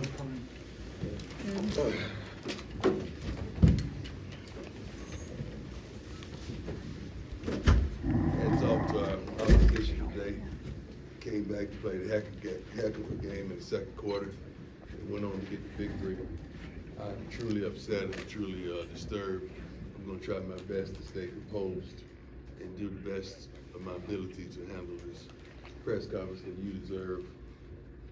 one. Heads off to our opposition today. Came back to play the heck of a game in the second quarter. And went on to get the victory. I'm truly upset and truly disturbed. I'm going to try my best to stay composed and do the best of my ability to handle this press conference that you deserve.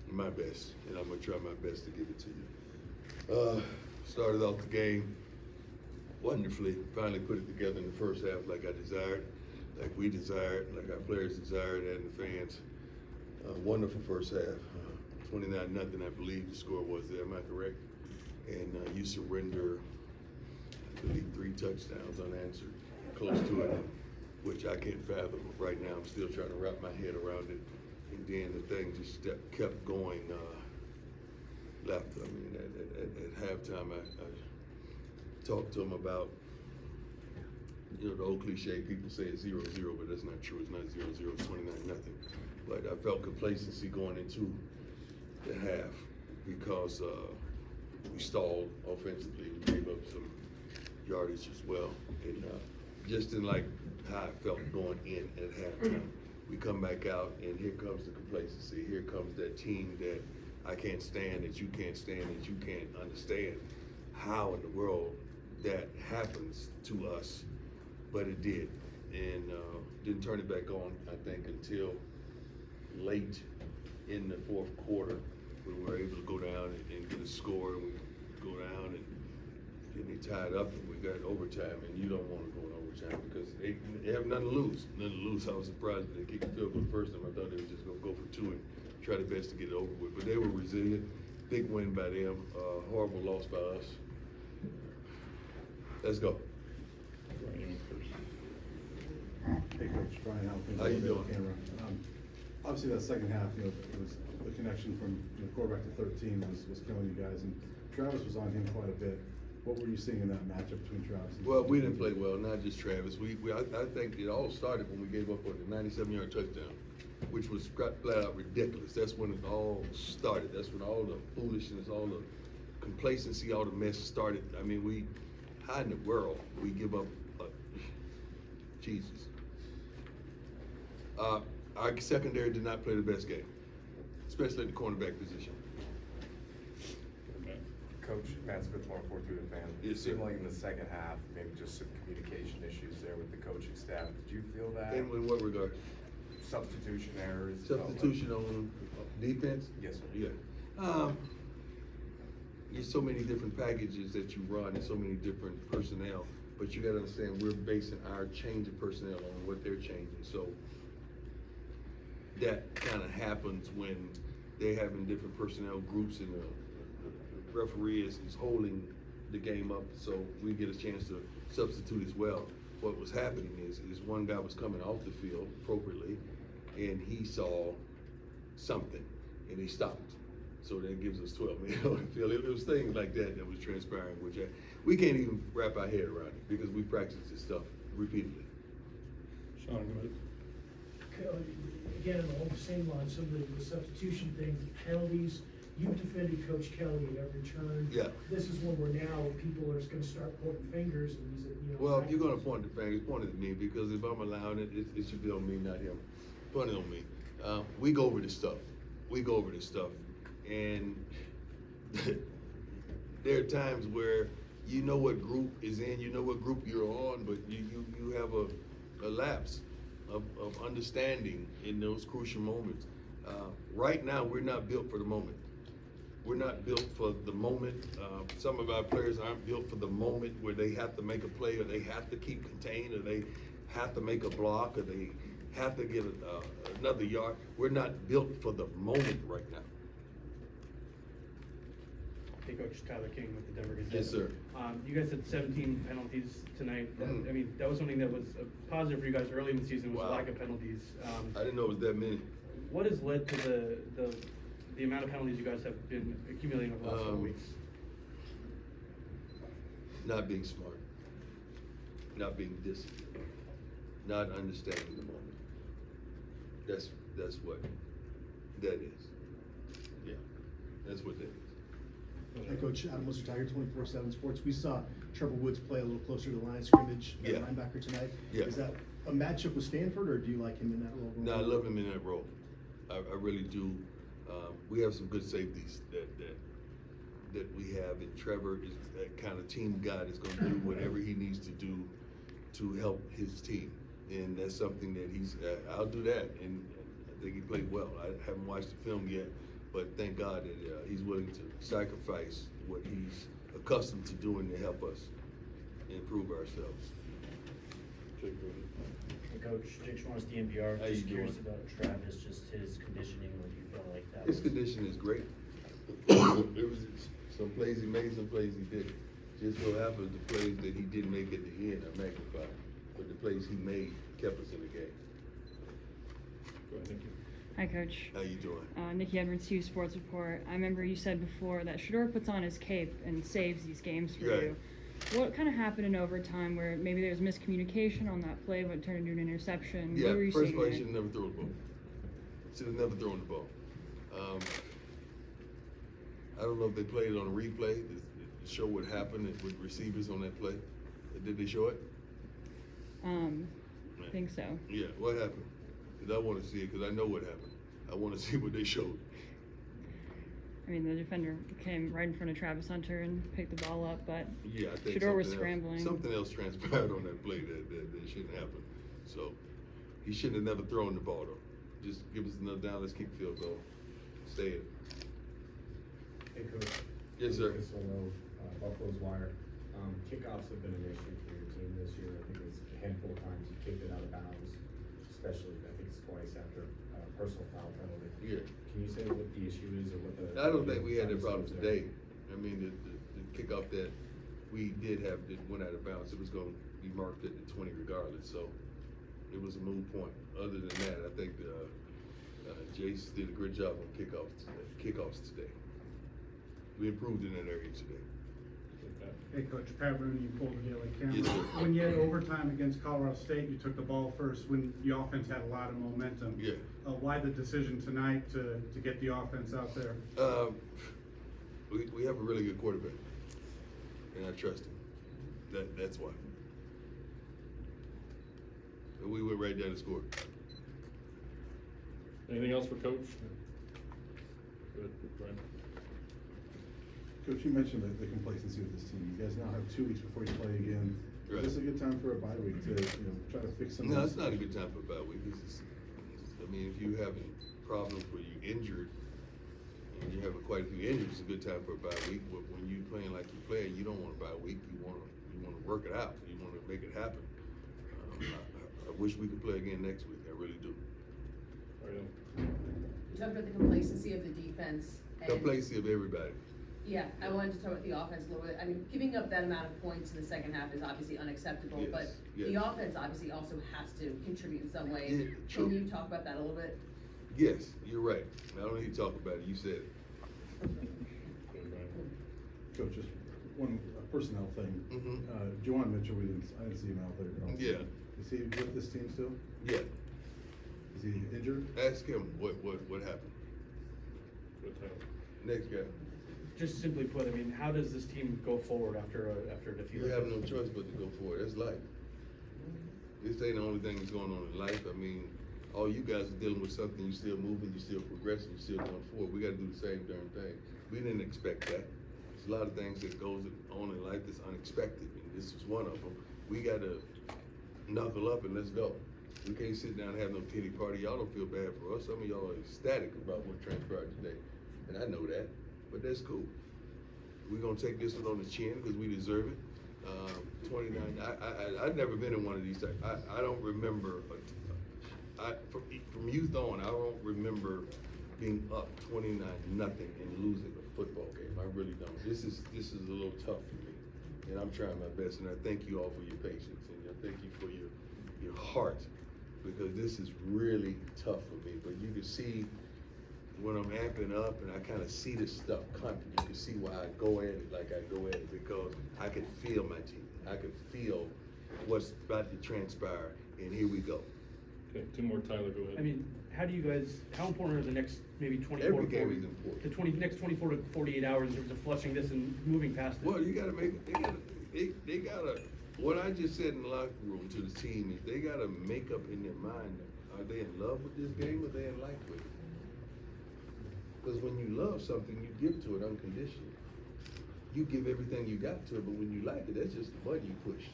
My best, and I'm going to try my best to give it to you. Started off the game wonderfully. Finally put it together in the first half like I desired, like we desired, like our players desired, and the fans. Wonderful first half. 29-0, I believe the score was there. Am I correct? And you surrender, I believe, 3 touchdowns unanswered, close to it, which I can't fathom right now. I'm still trying to wrap my head around it. And then the thing just kept going left. I mean, at halftime, I talked to him about, the old cliche, people say it's 0-0, but that's not true. It's not 0-0, it's 29-0. But I felt complacency going into the half because we stalled offensively. We gave up some yardage as well. And just didn't like how I felt going in at halftime. We come back out, and here comes the complacency. Here comes that team that I can't stand, that you can't stand, that you can't understand how in the world that happens to us. But it did, and didn't turn it back on, I think, until late in the fourth quarter when we were able to go down and get a score, and we go down and they tied up, and we got overtime, and you don't want to go in overtime because they have nothing to lose. Nothing to lose. I was surprised that they kicked the field goal the first time. I thought they were just going to go for 2 and try their best to get it over with. But they were resilient. Big win by them. Horrible loss by us. Let's go. Hey, Coach, Brian Alpin. How you doing? Obviously, that second half, it was the connection from quarterback to 13 was killing you guys, and Travis was on him quite a bit. What were you seeing in that matchup between Travis and Well, we didn't play well, not just Travis. I think it all started when we gave up on the 97-yard touchdown, which was flat out ridiculous. That's when it all started. That's when all the foolishness, all the complacency, all the mess started. I mean, how in the world we give up? Jesus. Our secondary did not play the best game, especially at the cornerback position. Coach, Matt Smith, 104 through the fan. Yes, It seemed sir. like in the second half, maybe just some communication issues there with the coaching staff. Did you feel that? In what regard? Substitution errors? Substitution on defense? Yes, sir. Yeah. There's so many different packages that you run and so many different personnel, but you gotta understand we're basing our change of personnel on what they're changing. So that kind of happens when they're having different personnel groups and the referee is holding the game up, so we get a chance to substitute as well. What was happening is one guy was coming off the field appropriately, and he saw something, and he stopped. So that gives us 12 men on the field. It was things like that was transpiring, which we can't even wrap our head around it because we practice this stuff repeatedly. Sean, go ahead. Again, along the same line, some of the substitution things, the penalties. You've defended Coach Kelly at every turn. Yeah. This is one where now people are going to start pointing fingers and he's, Well, if you're going to point the fingers, point it at me, because if I'm allowing it, it should be on me, not him. Point it on me. We go over this stuff. And there are times where you know what group is in, you know what group you're on, but you have a lapse of understanding in those crucial moments. Right now, we're not built for the moment. We're not built for the moment. Some of our players aren't built for the moment where they have to make a play, or they have to keep contained, or they have to make a block, or they have to get another yard. We're not built for the moment right now. Hey, Coach, Tyler King with the Denver Gazette. Yes, sir. You guys had 17 penalties tonight. I mean, that was something that was a positive for you guys early in the season, was Wow. the lack of penalties. I didn't know it was that many. What has led to the amount of penalties you guys have been accumulating over the last 4 weeks? Not being smart, not being disciplined, not understanding the moment. That's what that is. Yeah, that's what that is. Hi, Coach. Adam Wilson, Tiger 24/7 Sports. We saw Trevor Woods play a little closer to the line of scrimmage at Yeah. linebacker tonight. Yeah. Is that a matchup with Stanford, or do you like him in that role? No, I love him in that role. I really do. We have some good safeties that we have, and Trevor is that kind of team guy that's going to do whatever he needs to do to help his team, and that's something that I'll do that, and I think he played well. I haven't watched the film yet, but thank God that he's willing to sacrifice what he's accustomed to doing to help us improve ourselves. Jake Gruden. Hey, Coach, Jake Schwartz, DNVR. How you Just curious doing? about Travis, just his conditioning, what do you feel like that His was? condition is great. It was some plays he made, some plays he didn't. Just so happened the plays that he didn't make at the end are magnified, but the plays he made kept us in the game. Go ahead, thank you. Hi, Coach. How you doing? Nikki Edwards, Hughes Sports Report. I remember you said before that Shador puts on his cape and saves these games for Right. you. What kind of happened in overtime where maybe there was miscommunication on that play, but turned into an interception? Yeah, What were you first seeing of all, he there? should have never thrown the ball. Should have never thrown the ball. I don't know if they played it on a replay to show what happened with receivers on that play. Did they show it? I think so. Yeah, what happened? Because I want to see it, because I know what happened. I want to see what they showed. I mean, the defender came right in front of Travis Hunter and picked the ball up, but Yeah, I think Shador was something scrambling. Something else transpired on that play that shouldn't happen. So he shouldn't have never thrown the ball though. Just give us another down. Let's keep field goal. Stay it. Hey, Coach. Yes, sir. Solo, Buffalo's Wire. Kickoffs have been an issue for your team this year. I think it's a handful of times you kicked it out of bounds, especially I think it's twice after a personal foul penalty. Yeah. Can you say what the issue is or what the? I don't think we had that problem there? today. I mean, the kickoff that we did have that went out of bounds, it was going to be marked at the 20 regardless. So it was a moot point. Other than that, I think Jace did a great job on kickoffs today. We improved in that area today. Hey, Coach, Pat Rooney, you pulled the Daily Camera. Yes, sir. When you had overtime against Colorado State, you took the ball first when the offense had a lot of momentum. Yeah. Why the decision tonight to get the offense out there? We have a really good quarterback, and I trust him. That's why. And we went right down and scored. Anything else for Coach? Good, Brian. Coach, you mentioned the complacency with this team. You guys now have 2 weeks before you play again. Right. Is this a good time for a bye week to, try to fix some of No, this? it's not a good time for a bye week. I mean, if you having problems where you're injured, and you're having quite a few injuries, it's a good time for a bye week. But when you're playing like you're playing, you don't want a bye week. You want to work it out. You want to make it happen. I wish we could play again next week. I really do. You talked about the complacency of the defense. And Complacency of everybody. yeah, I wanted to talk about the offense a little bit. I mean, giving up that amount of points in the second half is obviously unacceptable, Yes, but yes. the offense obviously also has to contribute in some way. Yeah, true. Can you talk about that a little bit? Yes, you're right. I don't need to talk about it. You said it. Coach, just one personnel thing. Mhm. Juwan Mitchell, I didn't see him out there. at all. Yeah. Is he with this team still? Yeah. Is he injured? Ask him what happened. Good title. Next guy. Just simply put, I mean, how does this team go forward after a defeat? You like have this? no choice but to go forward. That's life. This ain't the only thing that's going on in life. I mean, all you guys are dealing with something. You're still moving. You're still progressing. You're still going forward. We got to do the same darn thing. We didn't expect that. There's a lot of things that goes on in life that's unexpected, and this was one of them. We got to knuckle up and let's go. We can't sit down and have no pity party. Y'all don't feel bad for us. Some of y'all are ecstatic about what transpired today, and I know that, but that's cool. We're gonna take this one on the chin because we deserve it. 29. I've never been in one of these. I don't remember. From youth on, I don't remember being up 29-0 and losing a football game. I really don't. This is a little tough for me, and I'm trying my best. And I thank you all for your patience, and I thank you for your heart, because this is really tough for me. But you can see when I'm amping up and I kind of see this stuff coming, you can see why I go at it like I go at it, because I can feel my team. I can feel what's about to transpire, and here we go. Okay, two more, Tyler, go ahead. I mean, how important are the next maybe 24 Every game 40 is important. The next 24 to 48 hours in terms of flushing this and moving past it? Well, you gotta make, they gotta, what I just said in the locker room to the team is they gotta make up in their mind, are they in love with this game or they in like with it? Because when you love something, you give to it unconditionally. You give everything you got to it, but when you like it, that's just the button you push.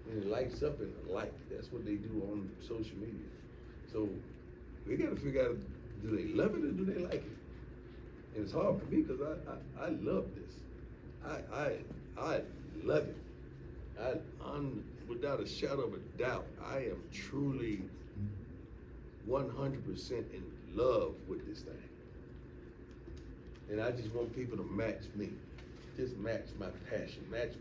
And it lights up in a like. That's what they do on social media. So we gotta figure out, do they love it or do they like it? And it's hard for me because I love this. I love it. I'm without a shadow of a doubt, I am truly 100% in love with this thing. And I just want people to match me. Just match my passion, match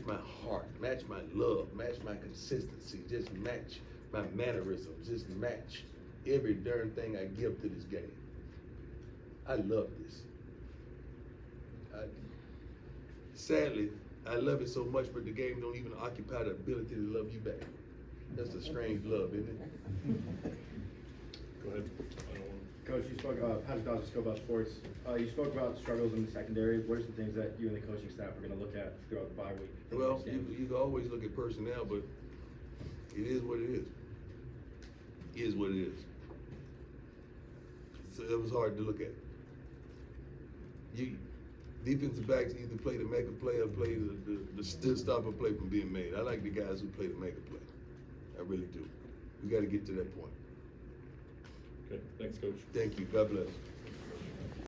my heart, match my love, match my consistency, just match my mannerisms, just match every darn thing I give to this game. I love this. Sadly, I love it so much, but the game don't even occupy the ability to love you back. That's a strange love, isn't it? Go ahead. I don't want. Coach, you spoke about Patrick Dawes, Go About Sports. You spoke about struggles in the secondary. What are some things that you and the coaching staff are going to look at throughout the bye week? Well, you can always look at personnel, but it is what it is. It is what it is. So it was hard to look at. Defensive backs either play to make a play or play to stop a play from being made. I like the guys who play to make a play. I really do. We got to get to that point. Okay, thanks, Coach. Thank you. God bless.